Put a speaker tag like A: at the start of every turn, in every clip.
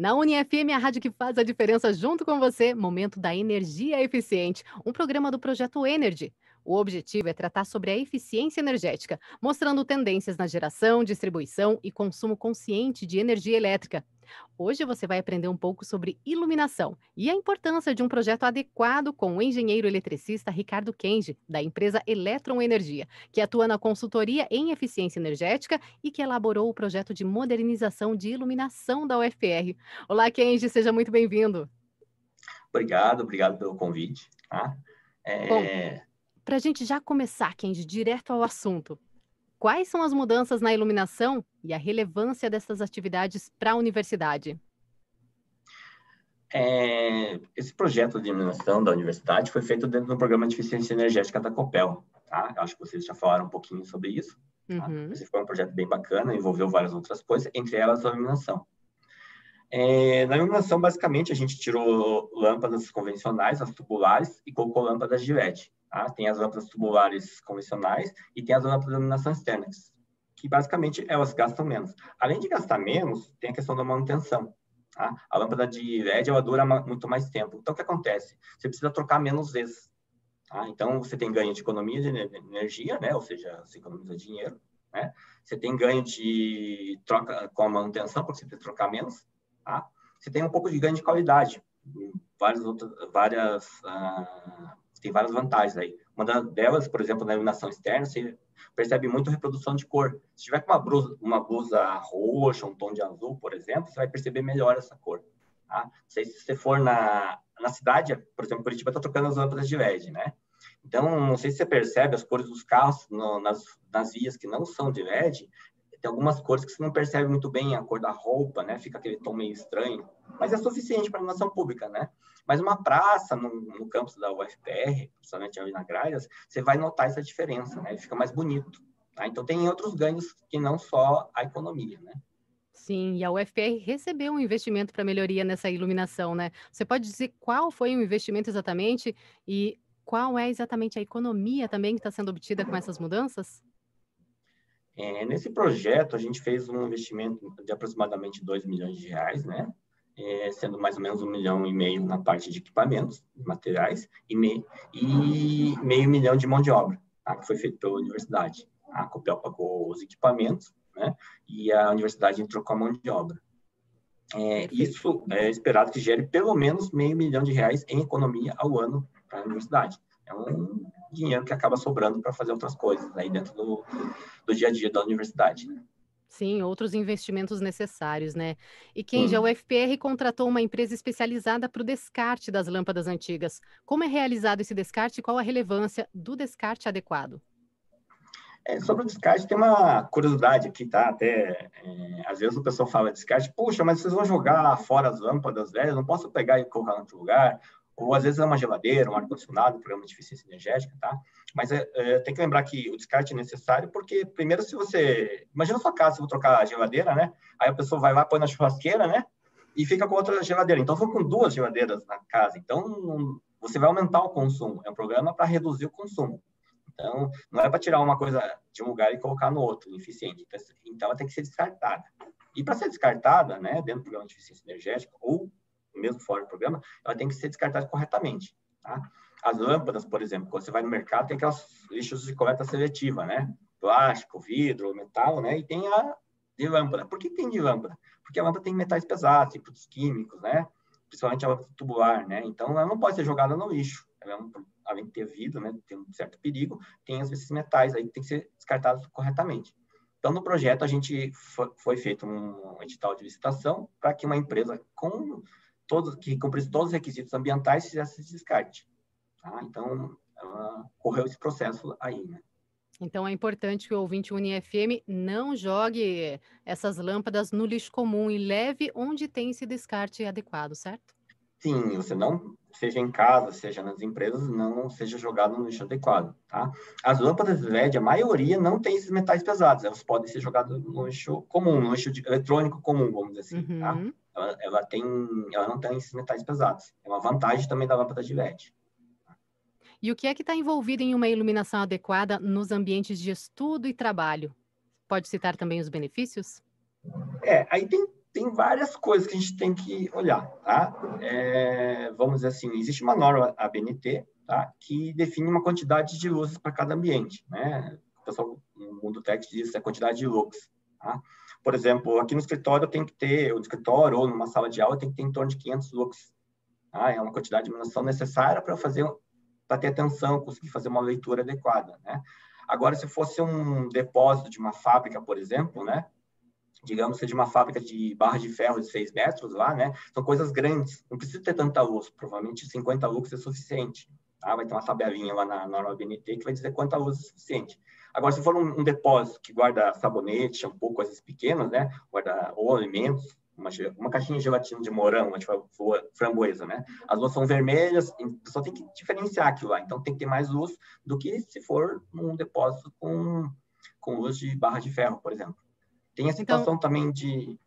A: Na UniFM, a rádio que faz a diferença junto com você, Momento da Energia Eficiente, um programa do projeto Energy. O objetivo é tratar sobre a eficiência energética, mostrando tendências na geração, distribuição e consumo consciente de energia elétrica. Hoje você vai aprender um pouco sobre iluminação e a importância de um projeto adequado com o engenheiro eletricista Ricardo Kenji, da empresa Eletron Energia, que atua na consultoria em eficiência energética e que elaborou o projeto de modernização de iluminação da UFR. Olá, Kenji, seja muito bem-vindo.
B: Obrigado pelo convite, tá?
A: Bom,
B: É,
A: para a gente já começar, Kenji, direto ao assunto, quais são as mudanças na iluminação e a relevância dessas atividades para a universidade?
B: esse projeto de iluminação da universidade foi feito dentro do programa de eficiência energética da Copel, tá? Eu acho que vocês já falaram um pouquinho sobre isso, tá?
A: Uhum.
B: Esse foi um projeto bem bacana, envolveu várias outras coisas, entre elas a iluminação. Na iluminação, basicamente, a gente tirou lâmpadas convencionais, as tubulares, e colocou lâmpadas de LED, tá? Tem as lâmpadas tubulares convencionais e tem as lâmpadas de iluminação externa, que basicamente elas gastam menos. Além de gastar menos, tem a questão da manutenção. Tá? A lâmpada de LED ela dura muito mais tempo. Então, o que acontece? Você precisa trocar menos vezes. Tá? Então, você tem ganho de economia de energia, né? Ou seja, você economiza dinheiro. Né? Você tem ganho de troca com a manutenção, porque você precisa trocar menos. Tá? Você tem um pouco de ganho de qualidade. Tem várias vantagens aí. Uma delas, por exemplo, na iluminação externa, você percebe muito reprodução de cor. Se tiver com uma blusa roxa, um tom de azul, por exemplo, você vai perceber melhor essa cor. Tá? Não sei se você for na cidade, por exemplo, Curitiba está trocando as lâmpadas de LED, né? Então, não sei se você percebe as cores dos carros nas vias que não são de LED, tem algumas cores que você não percebe muito bem a cor da roupa, né? Fica aquele tom meio estranho, mas é suficiente para iluminação pública, né? Mas uma praça no campus da UFPR, principalmente ali na Gralhas, você vai notar essa diferença, né? Fica mais bonito. Tá? Então tem outros ganhos que não só a economia, né?
A: Sim, e a UFR recebeu um investimento para melhoria nessa iluminação, né? Você pode dizer qual foi o investimento exatamente e qual é exatamente a economia também que está sendo obtida com essas mudanças?
B: Nesse projeto, a gente fez um investimento de aproximadamente 2 milhões de reais, né? Sendo mais ou menos 1,5 milhão na parte de equipamentos, materiais, e meio milhão de mão de obra, tá? Que foi feito pela universidade. A Copel pagou os equipamentos, né? E a universidade entrou com a mão de obra.
A: Perfeito.
B: Isso é esperado que gere pelo menos meio milhão de reais em economia ao ano para a universidade. É um dinheiro que acaba sobrando para fazer outras coisas aí dentro do dia a dia da universidade. Né?
A: Sim, outros investimentos necessários, né? E quem já a
B: Sim.
A: UFPR contratou uma empresa especializada para o descarte das lâmpadas antigas. Como é realizado esse descarte e qual a relevância do descarte adequado?
B: Sobre o descarte, tem uma curiosidade aqui, tá? Às vezes o pessoal fala descarte, puxa, mas vocês vão jogar fora as lâmpadas velhas, não posso pegar e colocar em outro lugar. Ou às vezes é uma geladeira, um ar-condicionado, um programa de eficiência energética, tá? Mas tem que lembrar que o descarte é necessário porque, primeiro, se você... Imagina a sua casa, se eu vou trocar a geladeira, né? Aí a pessoa vai lá, põe na churrasqueira, né? E fica com outra geladeira. Então, vou com duas geladeiras na casa. Então, você vai aumentar o consumo. É um programa para reduzir o consumo. Então, não é para tirar uma coisa de um lugar e colocar no outro, ineficiente. Então, ela tem que ser descartada. E para ser descartada, né, dentro do programa de eficiência energética, ou mesmo fora do programa, ela tem que ser descartada corretamente. Tá? As lâmpadas, por exemplo, quando você vai no mercado, tem aquelas lixos de coleta seletiva, né? Plástico, vidro, metal, né? E tem a de lâmpada. Por que tem de lâmpada? Porque a lâmpada tem metais pesados, tem produtos químicos, né? Principalmente a lâmpada tubular, né? Então, ela não pode ser jogada no lixo. Além de ter vidro, né? Tem um certo perigo, tem esses metais aí que tem que ser descartados corretamente. Então, no projeto, a gente foi feito um edital de licitação para que uma empresa que cumprisse todos os requisitos ambientais fizesse esse descarte. Tá? Então, correu esse processo aí, né?
A: Então é importante que o ouvinte UniFM não jogue essas lâmpadas no lixo comum e leve onde tem esse descarte adequado, certo?
B: Sim, você não, seja em casa, seja nas empresas, não seja jogado no lixo adequado, tá? As lâmpadas LED, a maioria não tem esses metais pesados, elas podem ser jogadas no lixo comum, no lixo eletrônico comum, vamos dizer assim, tá?
A: Uhum.
B: Ela não tem esses metais pesados. É uma vantagem também da lâmpada de LED.
A: E o que é que está envolvido em uma iluminação adequada nos ambientes de estudo e trabalho? Pode citar também os benefícios?
B: Aí tem tem várias coisas que a gente tem que olhar, tá? Vamos dizer assim, existe uma norma ABNT, tá? Que define uma quantidade de luzes para cada ambiente, né? O pessoal no mundo tech diz a quantidade de lux, tá? Por exemplo, aqui no escritório tem que ter, no escritório ou numa sala de aula tem que ter em torno de 500 lux. Tá? É uma quantidade de iluminação necessária para ter atenção, conseguir fazer uma leitura adequada, né? Agora, se fosse um depósito de uma fábrica, por exemplo, né? Digamos que de uma fábrica de barra de ferro de 6 metros lá, né? São coisas grandes, não precisa ter tanta luz, provavelmente 50 lux é suficiente. Tá? Vai ter uma tabelinha lá na norma BNT que vai dizer quanta luz é suficiente. Agora, se for um depósito que guarda sabonete, shampoo, coisas pequenas, né? Guarda ou alimentos, uma caixinha de gelatina de morango, tipo framboesa, né? As luzes são vermelhas, só tem que diferenciar aquilo lá. Então, tem que ter mais luz do que se for um depósito com luz de barra de ferro, por exemplo. Tem a situação também de...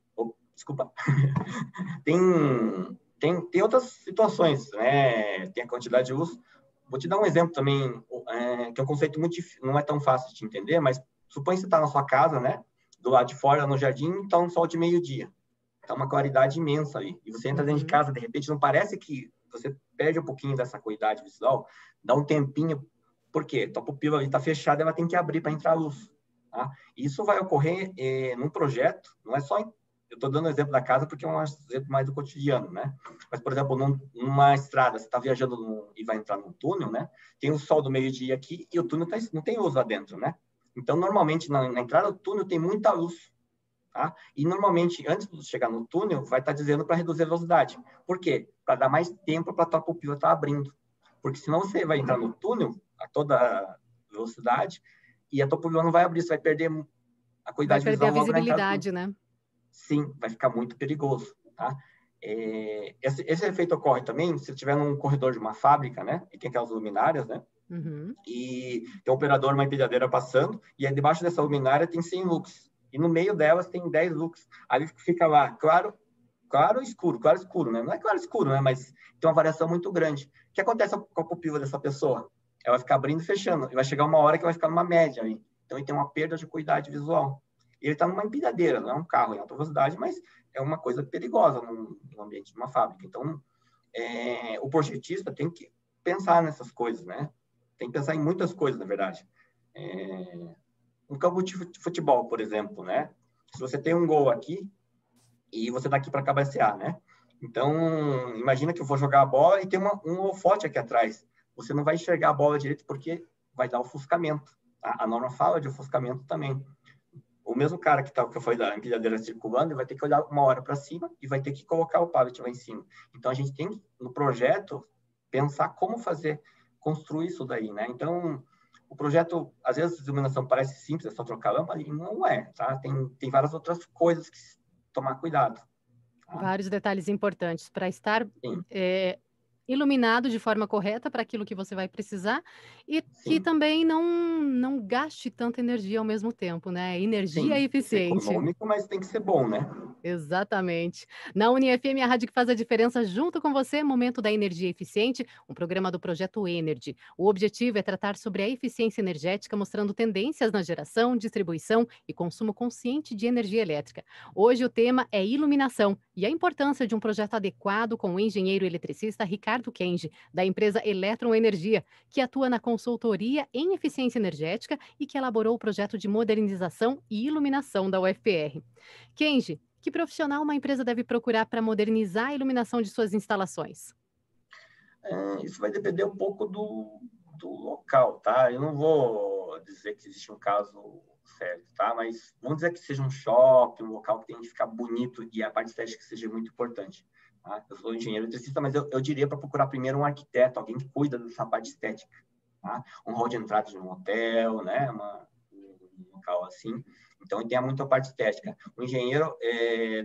B: desculpa. tem outras situações, né? Tem a quantidade de luz. Vou te dar um exemplo também, que é um conceito muito difícil, não é tão fácil de entender, mas supõe que você está na sua casa, né? Do lado de fora, no jardim, está um sol de meio-dia. Está uma claridade imensa ali. E você entra dentro de casa, de repente, não parece que você perde um pouquinho dessa qualidade visual, dá um tempinho. Por quê? Tua pupila ali está fechada, ela tem que abrir para entrar a luz. Tá? Isso vai ocorrer num projeto, não é só... Eu estou dando o exemplo da casa porque é um exemplo mais do cotidiano, né? Mas, por exemplo, numa estrada, você está viajando e vai entrar num túnel, né? Tem o sol do meio-dia aqui e o túnel não tem luz lá dentro, né? Então, normalmente, na entrada do túnel tem muita luz. Tá? E, normalmente, antes de chegar no túnel, vai estar dizendo para reduzir a velocidade. Por quê? Para dar mais tempo para a tua pupila estar abrindo. Porque senão você vai entrar no túnel a toda velocidade e a tua pupila não vai abrir, você vai perder a qualidade visual logo na entrada.
A: Vai perder a visibilidade, né?
B: Sim, vai ficar muito perigoso, tá? Esse efeito ocorre também se estiver num corredor de uma fábrica, né? E tem aquelas luminárias, né? E tem um operador, uma empilhadeira passando, e aí debaixo dessa luminária tem 100 lux. E no meio delas tem 10 lux. Aí fica lá, claro escuro, né? Não é claro escuro, né? Mas tem uma variação muito grande. O que acontece com a pupila dessa pessoa? Ela vai ficar abrindo e fechando. E vai chegar uma hora que vai ficar numa média aí. Então, ele tem uma perda de qualidade visual. E ele está numa empilhadeira, não é um carro em alta velocidade, mas é uma coisa perigosa no ambiente de uma fábrica. Então, o projetista tem que pensar nessas coisas, né? Tem que pensar em muitas coisas, na verdade. Um campo de futebol, por exemplo, né? Se você tem um gol aqui e você está aqui para cabecear, né? Então, imagina que eu vou jogar a bola e tem um holofote aqui atrás. Você não vai enxergar a bola direito porque vai dar ofuscamento. Tá? A norma fala de ofuscamento também. O mesmo cara que eu falei da empilhadeira circulando, ele vai ter que olhar uma hora para cima e vai ter que colocar o pallet lá em cima. Então, a gente tem que, no projeto, pensar como construir isso daí, né? Então, o projeto, às vezes, a iluminação parece simples, é só trocar a lâmpada, e não é, tá? Tem várias outras coisas que tomar cuidado. Tá?
A: Vários detalhes importantes para estar iluminado de forma correta para aquilo que você vai precisar e que também não gaste tanta energia ao mesmo tempo, né? Energia eficiente.
B: Tem que ser econômico, mas tem que ser bom, né?
A: Exatamente. Na UniFM, a rádio que faz a diferença junto com você, Momento da Energia Eficiente, um programa do Projeto Energy. O objetivo é tratar sobre a eficiência energética, mostrando tendências na geração, distribuição e consumo consciente de energia elétrica. Hoje o tema é iluminação e a importância de um projeto adequado com o engenheiro eletricista Ricardo Kenji, da empresa Eletron Energia, que atua na consultoria em eficiência energética e que elaborou o projeto de modernização e iluminação da UFR. Kenji, que profissional uma empresa deve procurar para modernizar a iluminação de suas instalações?
B: Isso vai depender um pouco do local, tá? Eu não vou dizer que existe um caso certo, tá? Mas vamos dizer que seja um shopping, um local que tem que ficar bonito e a parte estética seja muito importante. Tá? Eu sou engenheiro eletricista, mas eu diria para procurar primeiro um arquiteto, alguém que cuida dessa parte estética. Tá? Um hall de entrada de um hotel, né? Um local assim. Então, tem muito a parte estética. O engenheiro,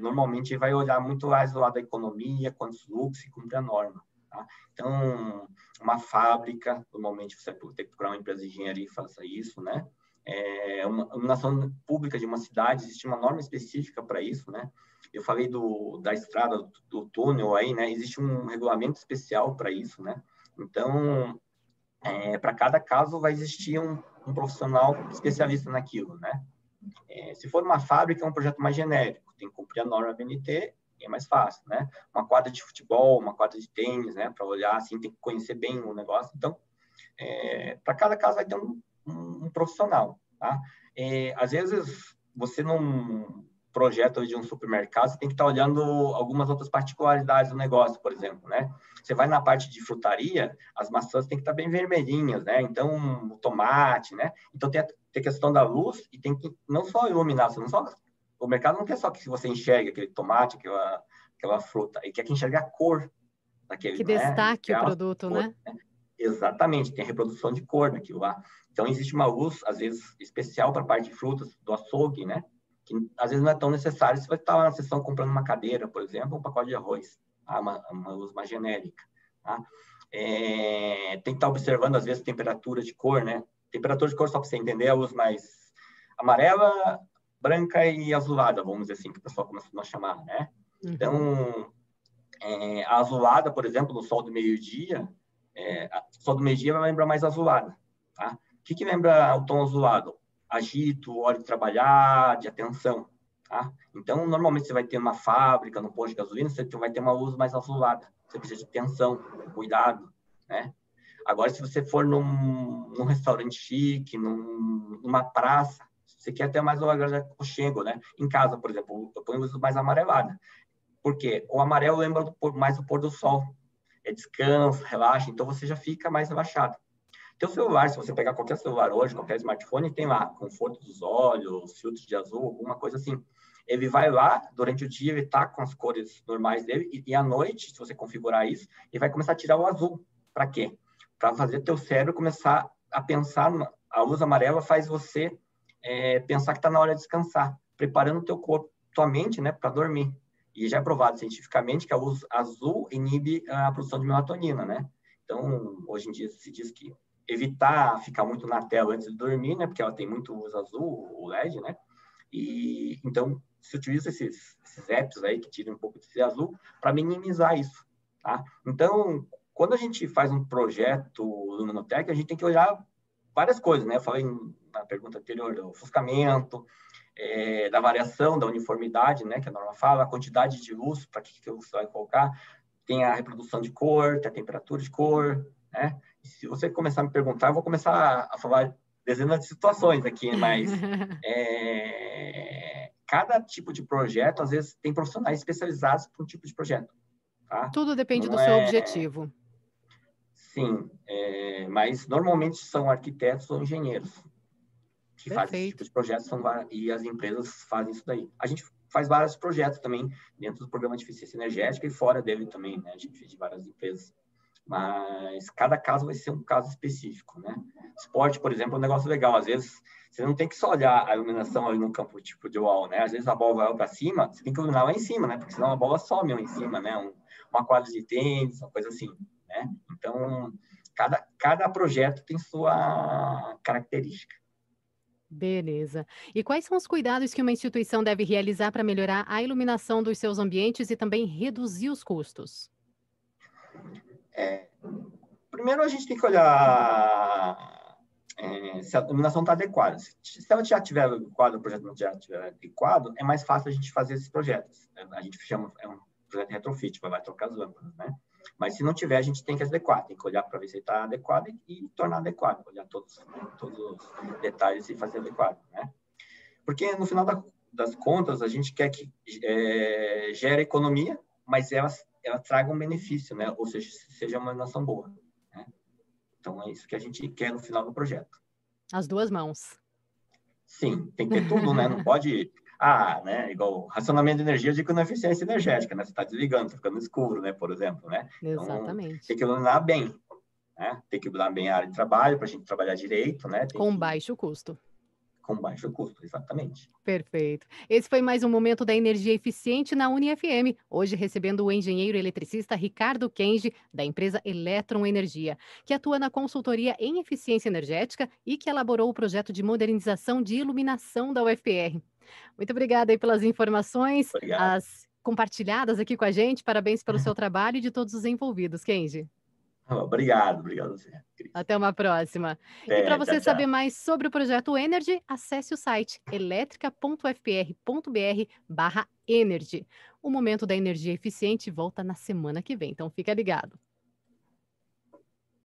B: normalmente, vai olhar muito mais do lado da economia, quantos lucros e cumprir a norma. Tá? Então, uma fábrica, normalmente, você tem que procurar uma empresa de engenharia e faça isso, né? Uma iluminação pública de uma cidade, existe uma norma específica para isso, né? Eu falei da estrada, do túnel aí, né? Existe um regulamento especial para isso, né? Então, para cada caso vai existir um profissional especialista naquilo, né? Se for uma fábrica, é um projeto mais genérico, tem que cumprir a norma BNT, e é mais fácil, né? Uma quadra de futebol, uma quadra de tênis, né? Para olhar, assim, tem que conhecer bem o negócio. Então, para cada caso vai ter um profissional, tá? Às vezes, você num projeto de um supermercado, você tem que estar olhando algumas outras particularidades do negócio, por exemplo, né? Você vai na parte de frutaria, as maçãs têm que estar bem vermelhinhas, né? Então, o tomate, né? Então, tem a questão da luz e tem que não só iluminar, você não só, o mercado não quer só que você enxergue aquele tomate, aquela fruta, ele quer que enxergue a cor daquele,
A: Que
B: né? Ele
A: destaque
B: quer
A: o
B: a
A: produto,
B: cor,
A: né?
B: né? Exatamente, tem a reprodução de cor daquilo lá. Então, existe uma luz, às vezes, especial para a parte de frutas, do açougue, né? Que às vezes não é tão necessário. Você vai estar lá na sessão comprando uma cadeira, por exemplo, um pacote de arroz. Tá? Uma luz mais genérica. Tá? Tem que estar observando, às vezes, temperatura de cor, né? Temperatura de cor, só para você entender, a luz mais amarela, branca e azulada, vamos dizer assim, que o pessoal começou a chamar, né?
A: Uhum.
B: Então, a azulada, por exemplo, no sol do meio-dia, sol do meio-dia vai lembrar mais azulada, tá? O que lembra o tom azulado? Agito, hora de trabalhar, de atenção, tá? Então, normalmente você vai ter uma fábrica, no posto de gasolina, você vai ter uma luz mais azulada. Você precisa de atenção, cuidado, né? Agora, se você for num restaurante chique, numa praça, você quer ter mais uma grande aconchego, né? Em casa, por exemplo, eu ponho luz mais amarelada. Por quê? O amarelo lembra mais do pôr do sol. Descanso, relaxa, então você já fica mais relaxado. Teu celular, se você pegar qualquer celular hoje, qualquer smartphone, tem lá conforto dos olhos, filtro de azul, alguma coisa assim. Ele vai lá, durante o dia, ele tá com as cores normais dele, e à noite, se você configurar isso, ele vai começar a tirar o azul. Para quê? Para fazer teu cérebro começar a pensar, a luz amarela faz você pensar que está na hora de descansar, preparando o teu corpo, tua mente, né, para dormir. E já é provado cientificamente que a luz azul inibe a produção de melatonina, né? Então, hoje em dia se diz que evitar ficar muito na tela antes de dormir, né? Porque ela tem muito luz azul, o LED, né? E então se utiliza esses apps aí que tiram um pouco desse azul para minimizar isso, tá? Então, quando a gente faz um projeto Luminotec, a gente tem que olhar várias coisas, né? Eu falei na pergunta anterior do ofuscamento, da variação, da uniformidade, né, que a norma fala, a quantidade de luz, para que você vai colocar, tem a reprodução de cor, tem a temperatura de cor, né? E se você começar a me perguntar, eu vou começar a falar dezenas de situações aqui, mas cada tipo de projeto, às vezes, tem profissionais especializados para um tipo de projeto, tá?
A: Tudo depende do
B: Não
A: seu objetivo.
B: Sim, mas normalmente são arquitetos ou engenheiros que fazem esse tipo
A: Perfeito.
B: de projetos e as empresas fazem isso daí. A gente faz vários projetos também dentro do programa de eficiência energética e fora dele também, né? A gente fez de várias empresas. Mas cada caso vai ser um caso específico, né? Esporte, por exemplo, é um negócio legal. Às vezes, você não tem que só olhar a iluminação ali no campo tipo de wall, né? Às vezes a bola vai para cima, você tem que iluminar lá em cima, né? Porque senão a bola some lá em cima, né? Uma quadra de tênis, uma coisa assim, né? Então, cada projeto tem sua característica.
A: Beleza. E quais são os cuidados que uma instituição deve realizar para melhorar a iluminação dos seus ambientes e também reduzir os custos?
B: Primeiro, a gente tem que olhar se a iluminação está adequada. Se ela já estiver adequada, o projeto não já estiver adequado, é mais fácil a gente fazer esses projetos. A gente chama, é um projeto retrofit, vai trocar as lâmpadas, né? Mas se não tiver, a gente tem que adequar, tem que olhar para ver se está adequado e tornar adequado, olhar todos os detalhes e fazer adequado, né? Porque no final das contas, a gente quer que gere economia, mas ela traga um benefício, né? Ou seja uma iluminação boa. Né? Então, é isso que a gente quer no final do projeto.
A: As duas mãos.
B: Sim, tem que ter tudo, né? Não pode... né? Igual racionamento de energia, eu digo na eficiência energética, né? Você está desligando, está ficando escuro, né? Por exemplo, né? Então,
A: Exatamente.
B: tem que iluminar bem, né? Tem que iluminar bem a área de trabalho, para a gente trabalhar direito, né?
A: Com baixo custo.
B: Com baixo custo, exatamente.
A: Perfeito. Esse foi mais um momento da energia eficiente na UniFM. Hoje recebendo o engenheiro eletricista Ricardo Kenji, da empresa Eletron Energia, que atua na consultoria em eficiência energética e que elaborou o projeto de modernização de iluminação da UFR. Muito obrigada aí pelas informações,
B: Obrigado.
A: as compartilhadas aqui com a gente. Parabéns pelo seu trabalho e de todos os envolvidos, Kenji.
B: Obrigado, obrigado a você, Cris.
A: Até uma próxima. E para
B: Até, tchau,
A: você saber
B: tchau.
A: mais sobre o projeto Energy, acesse o site elétrica.fpr.br/energy. O Momento da Energia Eficiente volta na semana que vem, então fica ligado.